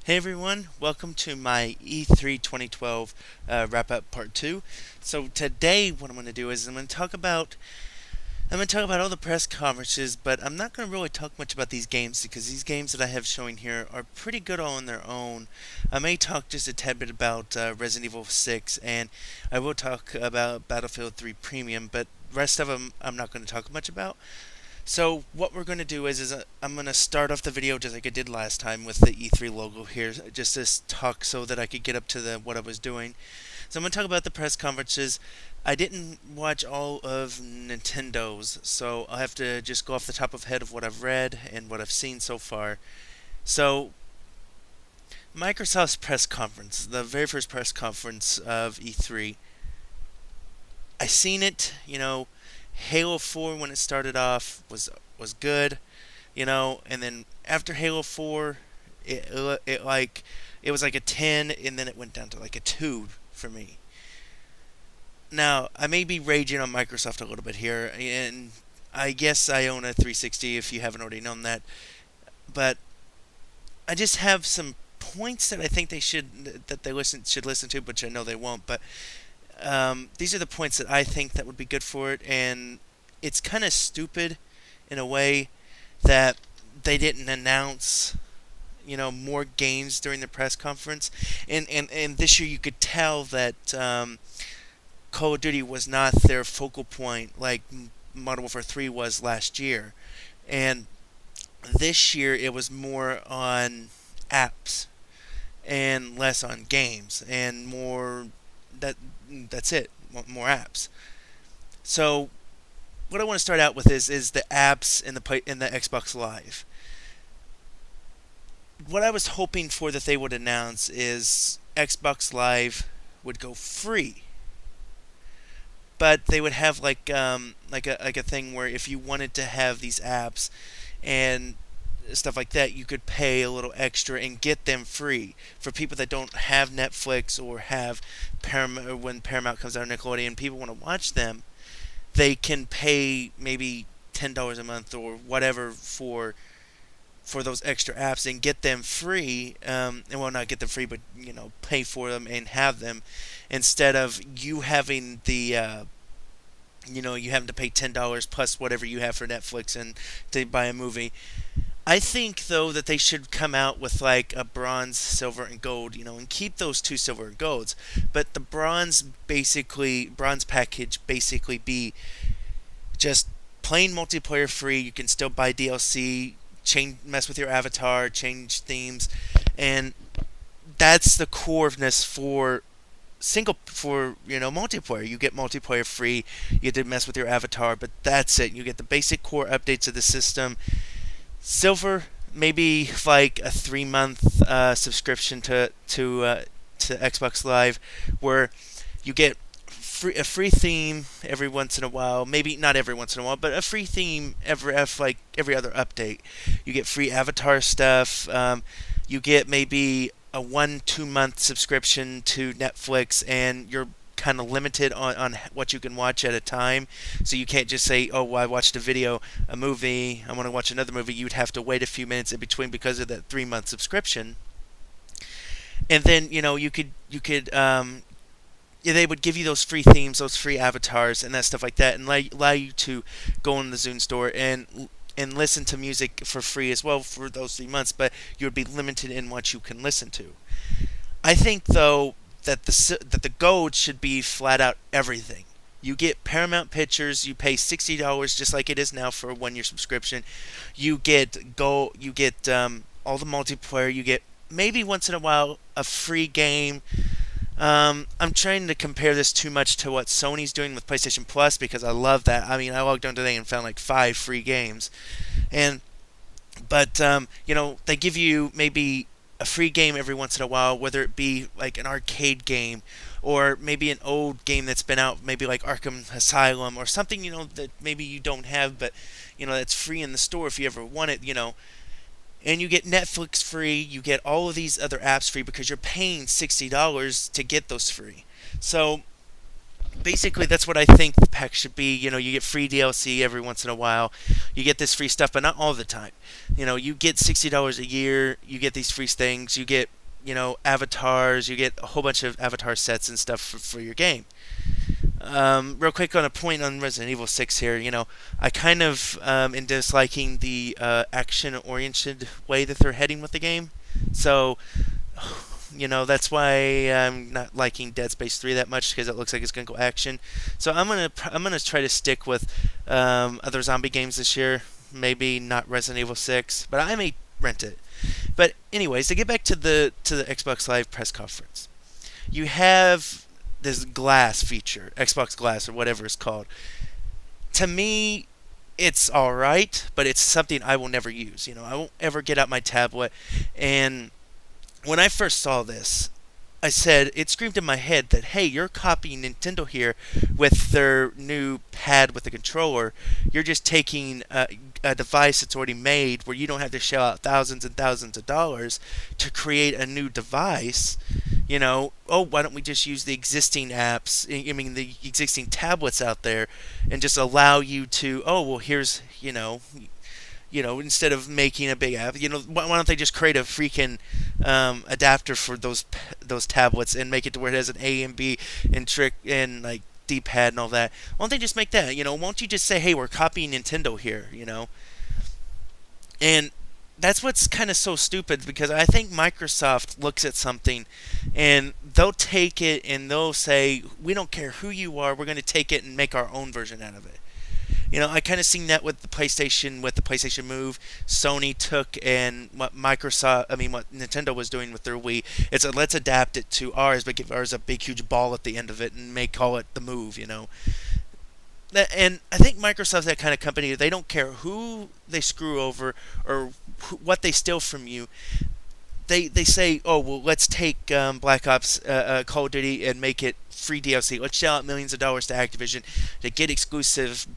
Hey everyone, welcome to my E3 2012 wrap up part 2. So today what I'm going to do is I'm going to talk about all the press conferences, but I'm not going to really talk much about these games because these games that I have showing here are pretty good all on their own. I may talk just a tad bit about Resident Evil 6, and I will talk about Battlefield 3 Premium, but the rest of them I'm not going to talk much about. So what we're going to do is I'm going to start off the video just like I did last time with the E3 logo here, just to talk so that I could get up to what I was doing. So I'm going to talk about the press conferences. I didn't watch all of Nintendo's, so I'll have to just go off the top of head of what I've read and what I've seen so far. So Microsoft's press conference, the very first press conference of E3, I seen it. Halo 4 when it started off was good, and then after Halo 4, it was like a 10, and then it went down to like a 2 for me. Now I may be raging on Microsoft a little bit here, and I guess I own a 360 if you haven't already known that, but I just have some points that I think should listen to, which I know they won't, but these are the points that I think that would be good for it, and it's kind of stupid in a way that they didn't announce, more games during the press conference, and this year you could tell that Call of Duty was not their focal point like Modern Warfare 3 was last year, and this year it was more on apps and less on games and more that that's it, more apps. So what I want to start out with is the apps in the Xbox Live. What I was hoping for that they would announce is Xbox Live would go free, but they would have like a thing where if you wanted to have these apps and stuff like that, you could pay a little extra and get them free for people that don't have Netflix or have Paramount. When Paramount comes out on Nickelodeon, people want to watch them. They can pay maybe $10 a month or whatever for those extra apps and get them free. And well, not get them free, but pay for them and have them instead of you having you having to pay $10 plus whatever you have for Netflix and to buy a movie. I think though that they should come out with like a bronze, silver, and gold, and keep those two silver and golds. But the bronze package basically be just plain multiplayer free. You can still buy DLC, mess with your avatar, change themes, and that's the coreness for multiplayer. You get multiplayer free. You get to mess with your avatar, but that's it. You get the basic core updates of the system. Silver, maybe like a 3 month subscription to Xbox Live, where you get a free theme every once in a while. Maybe not every once in a while, but a free theme every other update. You get free avatar stuff. You get maybe a 1-2 month subscription to Netflix, and you're kind of limited on what you can watch at a time. So you can't just say, oh, well, I watched a movie, I want to watch another movie. You'd have to wait a few minutes in between because of that 3 month subscription. And then, yeah, they would give you those free themes, those free avatars, and that stuff like that, and allow you to go in the Zune store and listen to music for free as well for those 3 months, but you would be limited in what you can listen to. I think though that the gold should be flat out everything. You get Paramount Pictures. You pay $60 just like it is now for a 1 year subscription. You get gold. You get all the multiplayer. You get maybe once in a while a free game. I'm trying to compare this too much to what Sony's doing with PlayStation Plus because I love that. I mean, I logged on today and found like 5 free games, and but they give you maybe a free game every once in a while, whether it be like an arcade game or maybe an old game that's been out, maybe like Arkham Asylum or something, that maybe you don't have, but that's free in the store if you ever want it. And you get Netflix free, you get all of these other apps free because you're paying $60 to get those free. So basically that's what I think the pack should be. You get free DLC every once in a while. You get this free stuff, but not all the time. You get $60 a year. You get these free things. You get avatars. You get a whole bunch of avatar sets and stuff for your game. Real quick on a point on Resident Evil 6 here, I kind of am disliking the action-oriented way that they're heading with the game. So, that's why I'm not liking Dead Space 3 that much because it looks like it's gonna go action. So I'm gonna try to stick with other zombie games this year. Maybe not Resident Evil 6, but I may rent it. But anyways, to get back to the Xbox Live press conference, you have this glass feature, Xbox Glass or whatever it's called. To me, it's all right, but it's something I will never use. I won't ever get out my tablet. And when I first saw this, I said it screamed in my head that hey, you're copying Nintendo here with their new pad with the controller. You're just taking a device that's already made where you don't have to shell out thousands and thousands of dollars to create a new device. Oh, why don't we just use the existing apps? I mean, the existing tablets out there, and just allow you to. Oh, well, here's instead of making a big app, why don't they just create a freaking adapter for those tablets and make it to where it has an A and B and trick and like D-pad and all that? Why don't they just make that? Why don't you just say, hey, we're copying Nintendo here? And that's what's kind of so stupid because I think Microsoft looks at something and they'll take it and they'll say, we don't care who you are, we're going to take it and make our own version out of it. I kind of seen that with the PlayStation Move. Sony took and what Nintendo was doing with their Wii. It's let's adapt it to ours, but give ours a big, huge ball at the end of it and call it the Move. And I think Microsoft's that kind of company. They don't care who they screw over or what they steal from you. They say, oh well, let's take Black Ops, Call of Duty, and make it free DLC. Let's shell out millions of dollars to Activision to get exclusive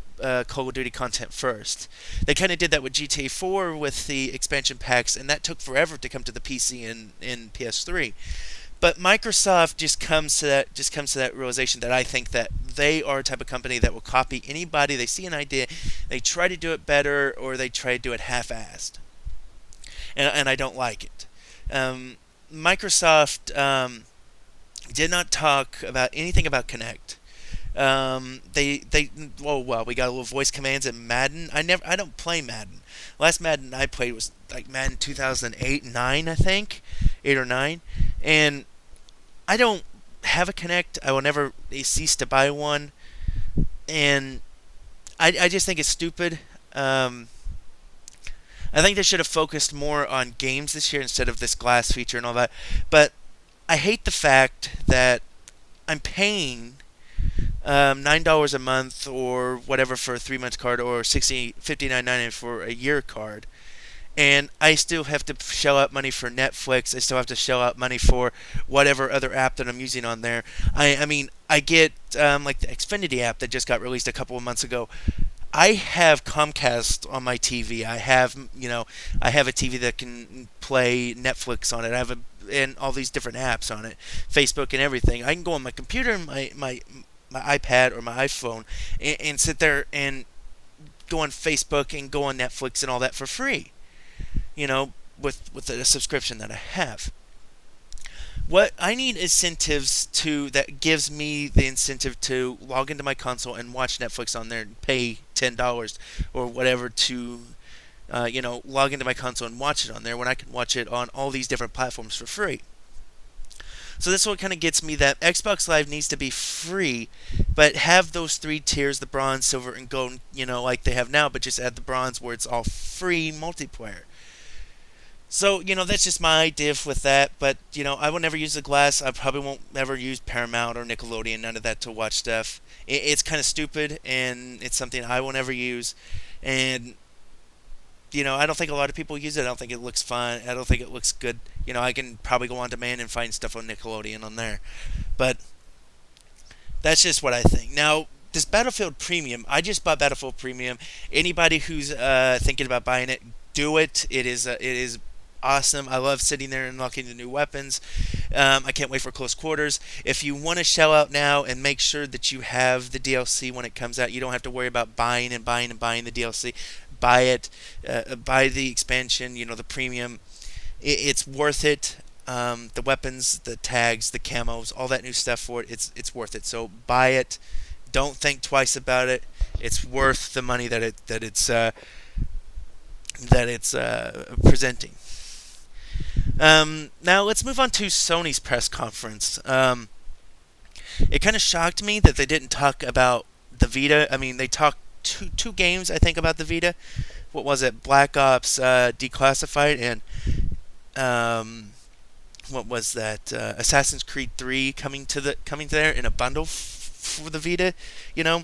Call of Duty content first. They kind of did that with GTA 4 with the expansion packs, and that took forever to come to the PC and PS3. But Microsoft just comes to that realization that I think that they are a type of company that will copy anybody. They see an idea, they try to do it better, or they try to do it half-assed, and I don't like it. Microsoft did not talk about anything about Kinect. We got a little voice commands in Madden. I don't play Madden. Last Madden I played was like Madden 2008, 9, I think, 8 or 9, and I don't have a Kinect. I will never cease to buy one, and I just think it's stupid. I think they should have focused more on games this year instead of this glass feature and all that. But I hate the fact that I'm paying $9 a month or whatever for a 3 month card, or $59.99 for a year card, and I still have to shell out money for Netflix. I still have to shell out money for whatever other app that I'm using on there. I mean, I get like the Xfinity app that just got released a couple of months ago. I have Comcast on my TV. I have a TV that can play Netflix on it. I have and all these different apps on it, Facebook and everything. I can go on my computer, my iPad or my iPhone, and sit there and go on Facebook and go on Netflix and all that for free. With the subscription that I have. What I need incentives that gives me the incentive to log into my console and watch Netflix on there and pay $10 or whatever to log into my console and watch it on there when I can watch it on all these different platforms for free. So this is what kind of gets me that Xbox Live needs to be free, but have those 3 tiers, the bronze, silver, and gold, like they have now, but just add the bronze where it's all free multiplayer. So, that's just my idea with that, but, I will never use the glass. I probably won't ever use Paramount or Nickelodeon, none of that to watch stuff. It's kind of stupid, and it's something I will never use, and, I don't think a lot of people use it. I don't think it looks fun. I don't think it looks good. I can probably go on demand and find stuff on Nickelodeon on there, but that's just what I think. Now, this Battlefield Premium, I just bought Battlefield Premium. Anybody who's thinking about buying it, do it. It is awesome. I love sitting there and unlocking the new weapons. I can't wait for close quarters. If you want to shell out now and make sure that you have the DLC when it comes out, you don't have to worry about buying and buying and buying the DLC. Buy it, buy the expansion. The premium. It's worth it. The weapons, the tags, the camos, all that new stuff for it. It's worth it. So buy it. Don't think twice about it. It's worth the money that it's presenting. Now let's move on to Sony's press conference. It kind of shocked me that they didn't talk about the Vita. I mean, they talked two games I think about the Vita. What was it? Black Ops Declassified and what was that? Assassin's Creed 3 coming there in a bundle for the Vita. You know,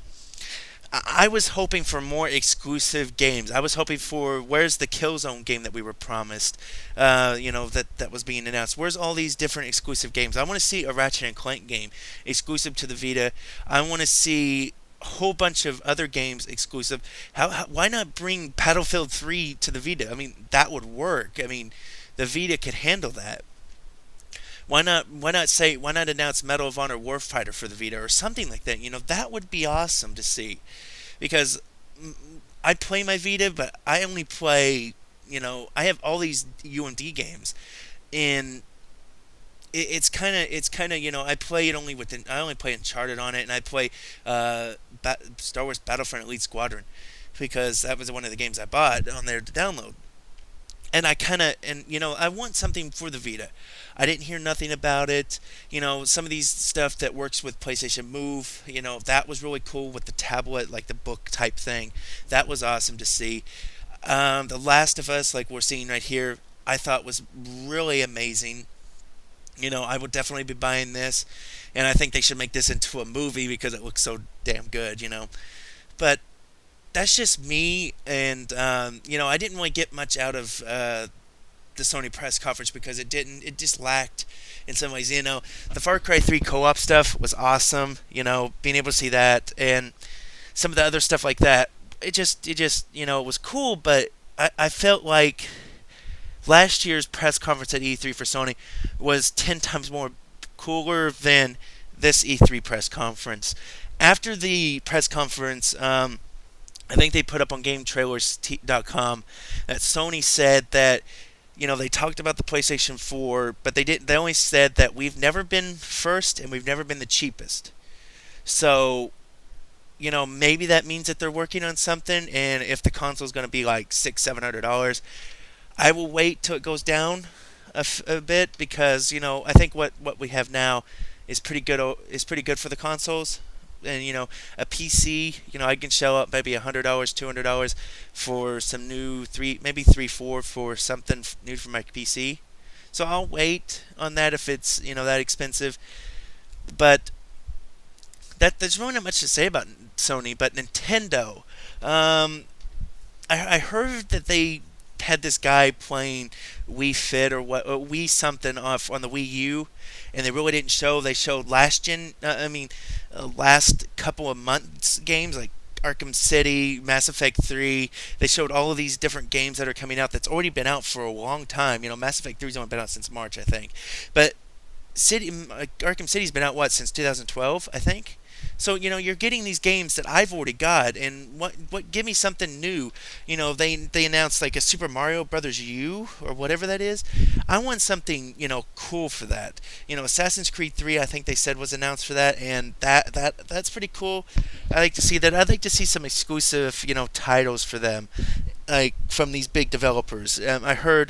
I was hoping for more exclusive games. I was hoping for where's the Killzone game that we were promised. That was being announced. Where's all these different exclusive games? I want to see a Ratchet and Clank game exclusive to the Vita. I want to see a whole bunch of other games exclusive. Why not bring Battlefield 3 to the Vita? I mean, that would work. I mean, the Vita could handle that. Why not announce Medal of Honor Warfighter for the Vita or something like that? That would be awesome to see, because I play my Vita, but I only play. I have all these UMD games, and it's kind of I play it only within. I only play Uncharted on it, and I play Star Wars Battlefront Elite Squadron, because that was one of the games I bought on there to download. And I want something for the Vita. I didn't hear nothing about it. Some of these stuff that works with PlayStation Move, that was really cool with the tablet, like the book type thing. That was awesome to see. The Last of Us, like we're seeing right here, I thought was really amazing. I would definitely be buying this, and I think they should make this into a movie because it looks so damn good. But that's just me, and I didn't really get much out of the Sony press conference because it just lacked in some ways. The Far Cry 3 co-op stuff was awesome. Being able to see that and some of the other stuff like that, it was cool. But I felt like last year's press conference at E3 for Sony was 10 times more cooler than this E3 press conference. After the press conference, I think they put up on GameTrailers.com that Sony said that they talked about the PlayStation 4, but they didn't. They only said that we've never been first and we've never been the cheapest. So maybe that means that they're working on something. And if the console is going to be like $600-700, I will wait till it goes down a bit, because I think what we have now is pretty good. Is pretty good for the consoles. And a PC, I can shell out maybe $100, $200 for some new maybe 3-4 for something new for my PC. So I'll wait on that if it's that expensive. But there's really not much to say about Sony. But Nintendo, I heard that they had this guy playing Wii Fit or Wii something off on the Wii U, and they really didn't show. They showed last couple of months games like Arkham City, Mass Effect 3. They showed all of these different games that are coming out that's already been out for a long time. Mass Effect 3's only been out since March, I think. But Arkham City's been out since 2012, I think. So you're getting these games that I've already got, and what give me something new. They announced like a Super Mario Brothers U or whatever that is. I want something cool for that. Assassin's Creed 3, I think they said was announced for that, and that's pretty cool. I like to see that. I'd like to see some exclusive titles for them, like from these big developers. I heard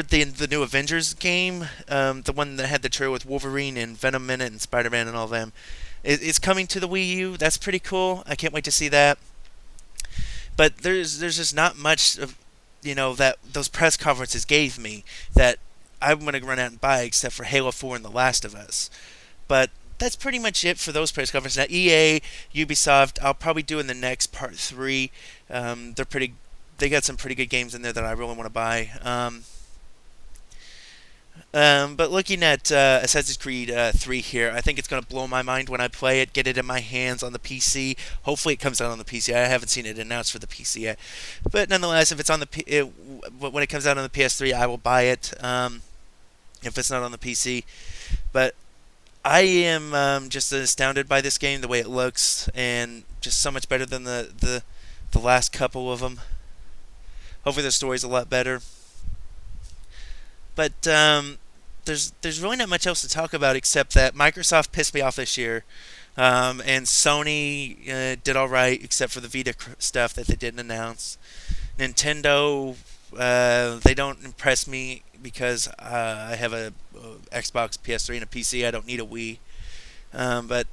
the new Avengers game, the one that had the trailer with Wolverine and Venom in it and Spider-Man and all them, it's coming to the Wii U. That's pretty cool. I can't wait to see that. But there's just not much of that those press conferences gave me that I'm gonna run out and buy, except for Halo 4 and The Last of Us. But that's pretty much it for those press conferences. Now EA, Ubisoft, I'll probably do in the next part 3. They're pretty. They got some pretty good games in there that I really want to buy. But looking at Assassin's Creed 3 here, I think it's going to blow my mind when I play it, get it in my hands on the PC. Hopefully, it comes out on the PC. I haven't seen it announced for the PC yet. But nonetheless, if it's on when it comes out on the PS3, I will buy it. If it's not on the PC. But I am just astounded by this game, the way it looks, and just so much better than the last couple of them. Hopefully, the story's a lot better. But there's really not much else to talk about except that Microsoft pissed me off this year, and Sony did all right except for the Vita stuff that they didn't announce. Nintendo, they don't impress me because I have a Xbox, PS3, and a PC. I don't need a Wii. But